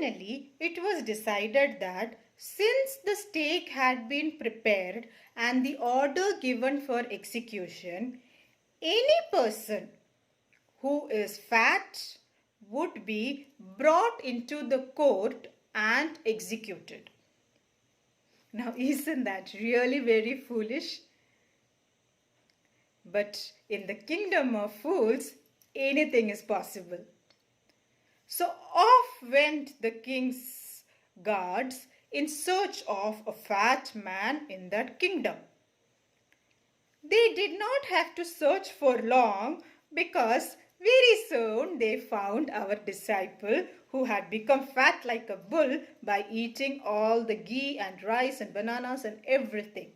Finally, it was decided that since the stake had been prepared and the order given for execution, any person who is fat would be brought into the court and executed. Now, isn't that really very foolish? But in the kingdom of fools, anything is possible. So off went the king's guards in search of a fat man in that kingdom. They did not have to search for long because very soon they found our disciple who had become fat like a bull by eating all the ghee and rice and bananas and everything.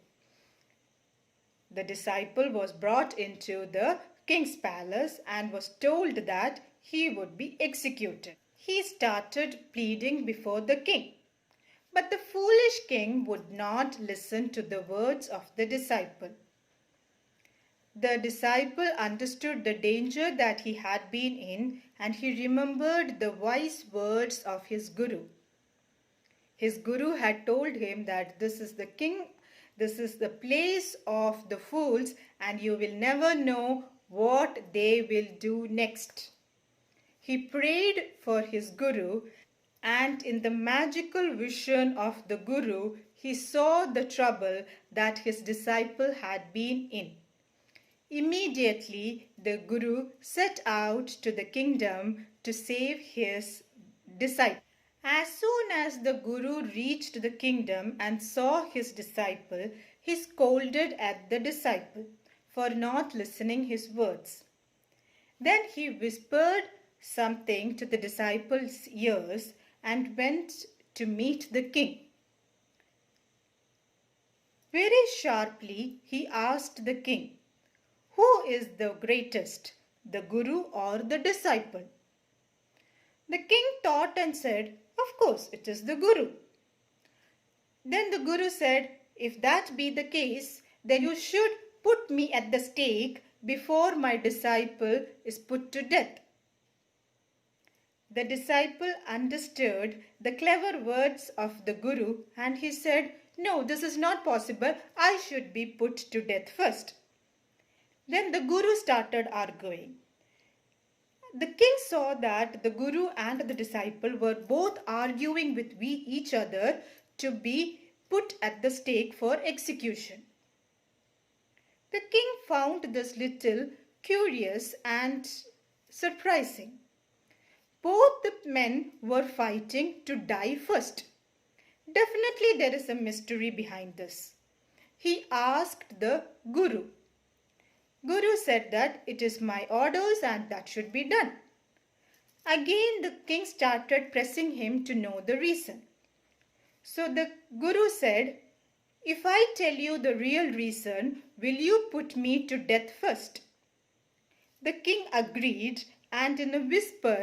The disciple was brought into the king's palace and was told that he would be executed. He started pleading before the king. But the foolish king would not listen to the words of the disciple. The disciple understood the danger that he had been in, and he remembered the wise words of his guru. His guru had told him that this is the place of the fools, and you will never know what they will do next. He prayed for his guru, and in the magical vision of the guru, he saw the trouble that his disciple had been in. Immediately, the guru set out to the kingdom to save his disciple. As soon as the guru reached the kingdom and saw his disciple, he scolded at the disciple for not listening his words. Then he whispered something to the disciple's ears and went to meet the king. Very sharply, he asked the king, "Who is the greatest, the guru or the disciple?" The king thought and said, "Of course, it is the guru." Then the guru said, "If that be the case, then you should put me at the stake before my disciple is put to death." The disciple understood the clever words of the guru and he said, "No, this is not possible. I should be put to death first." Then the guru started arguing. The king saw that the guru and the disciple were both arguing with each other to be put at the stake for execution. The king found this little curious and surprising. Both the men were fighting to die first. Definitely there is a mystery behind this. He asked the guru. Guru said that it is my orders and that should be done. Again the king started pressing him to know the reason. So the guru said, "If I tell you the real reason, will you put me to death first?" The king agreed, and in a whisper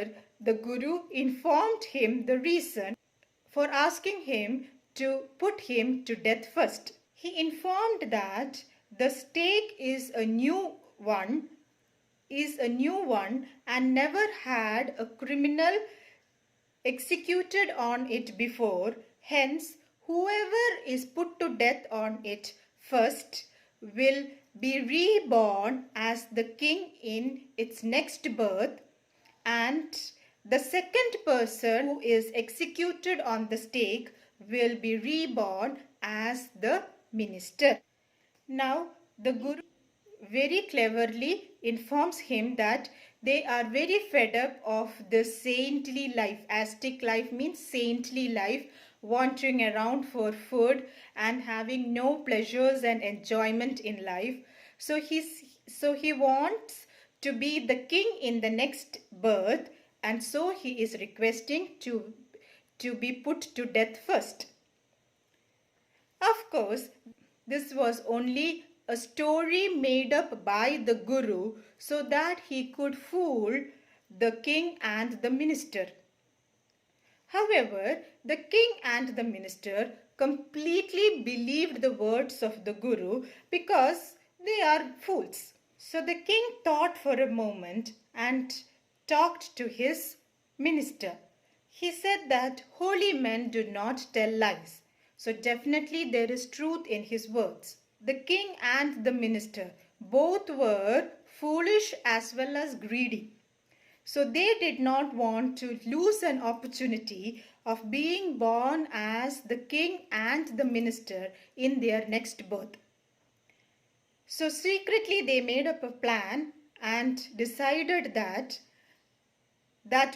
the guru informed him the reason for asking him to put him to death first. He informed that the stake is a new one and never had a criminal executed on it before. Hence, whoever is put to death on it first will be reborn as the king in its next birth, and the second person who is executed on the stake will be reborn as the minister. Now, the guru very cleverly informs him that they are very fed up of this saintly life. Ascetic life means saintly life, wandering around for food and having no pleasures and enjoyment in life. So he wants to be the king in the next birth, and so he is requesting to be put to death first. Of course, this was only a story made up by the guru so that he could fool the king and the minister. However, the king and the minister completely believed the words of the guru because they are fools. So the king thought for a moment and talked to his minister. He said that holy men do not tell lies. So definitely there is truth in his words. The king and the minister both were foolish as well as greedy. So they did not want to lose an opportunity of being born as the king and the minister in their next birth. So secretly they made up a plan and decided that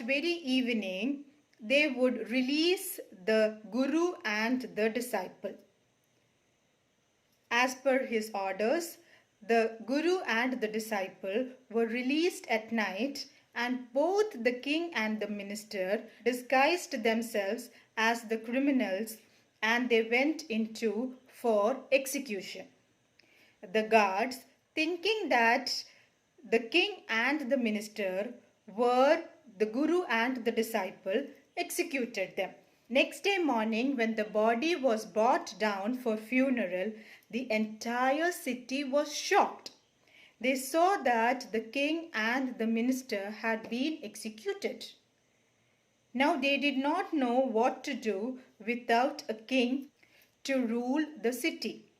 very evening they would release the guru and the disciple. As per his orders, the guru and the disciple were released at night, and both the king and the minister disguised themselves as the criminals, and they went into for execution. The guards, thinking that the king and the minister were the guru and the disciple, executed them. Next day morning, when the body was brought down for funeral, the entire city was shocked. They saw that the king and the minister had been executed. Now they did not know what to do without a king to rule the city.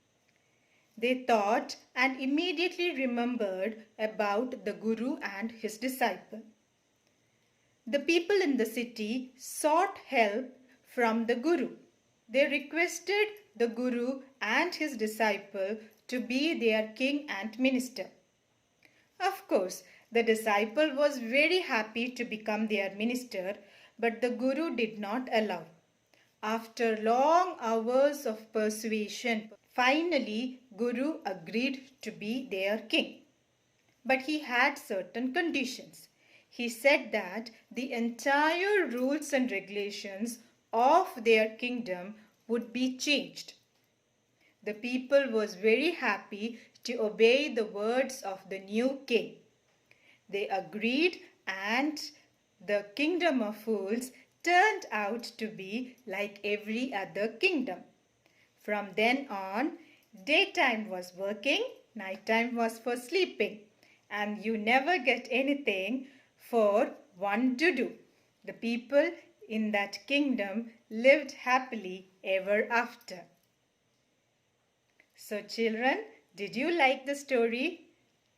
They thought and immediately remembered about the guru and his disciple. The people in the city sought help from the guru. They requested the guru and his disciple to be their king and minister. Of course, the disciple was very happy to become their minister, but the guru did not allow. After long hours of persuasion, finally Guru agreed to be their king. But he had certain conditions. He said that the entire rules and regulations of their kingdom would be changed. The people was very happy to obey the words of the new king. They agreed, and the kingdom of fools turned out to be like every other kingdom. From then on, daytime was working, nighttime was for sleeping, and you never get anything for one to do. The people in that kingdom lived happily ever after. So children, did you like the story?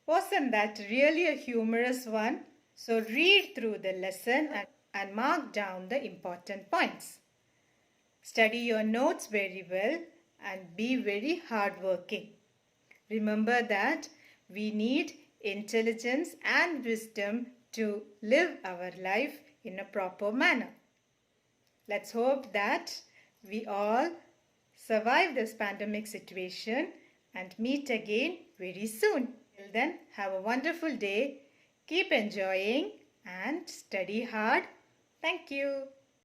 Wasn't that really a humorous one? So read through the lesson and mark down the important points. Study your notes very well and be very hardworking. Remember that we need intelligence and wisdom to live our life in a proper manner. Let's hope that we all survive this pandemic situation and meet again very soon. Till then, have a wonderful day. Keep enjoying and study hard. Thank you.